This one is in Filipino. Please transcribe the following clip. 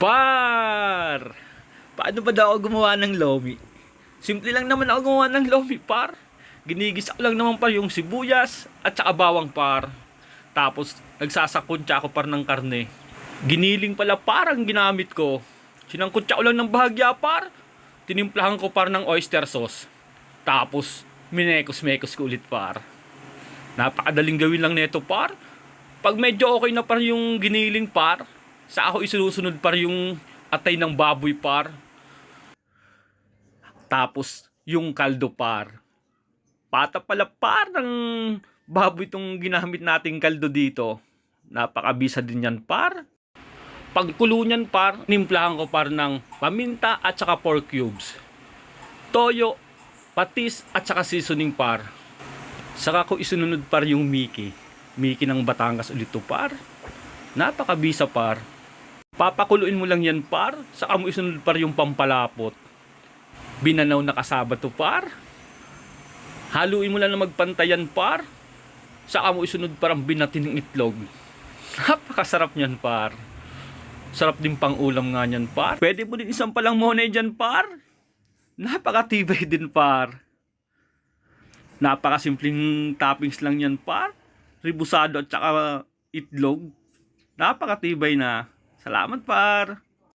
Par! Paano ba daw ako gumawa ng lomi? Simple lang naman ako gumawa ng lomi, par. Ginigisa ko lang naman par yung sibuyas at saka bawang, par. Tapos nagsasakuntsa ako par ng karne. Giniling pala par ang ginamit ko. Sinangkuntsa ko lang ng bahagya, par. Tinimplahan ko par ng oyster sauce. Tapos minekos-mekos ko ulit, par. Napakadaling gawin lang nito, par. Pag medyo okay na par yung giniling, par, sa ako isusunod par yung atay ng baboy, par. Tapos yung kaldo, par. Pata pala par ng baboy itong ginamit nating kaldo dito. Napakabisa din yan, par. Pagkulo niyan, par, nimplahan ko par ng paminta at saka pork cubes, toyo, patis at saka seasoning, par. Saka ko isunod par yung Mickey. Mickey ng Batangas ulit to, par. Napakabisa, par. Papakuluin mo lang yan, par. Saka mo isunod par yung pampalapot. Binanaw na kasaba to, par. Haluin mo lang na magpantayan, par. Saka mo isunod par ang binatin ng itlog. Napakasarap niyan, par. Sarap din pang ulam nga niyan, par. Pwede mo din isang palang monay dyan, par. Napakatibay din, par. Napakasimpleng toppings lang yan, par. Ribusado at saka itlog. Napakatibay na. Salamat, par.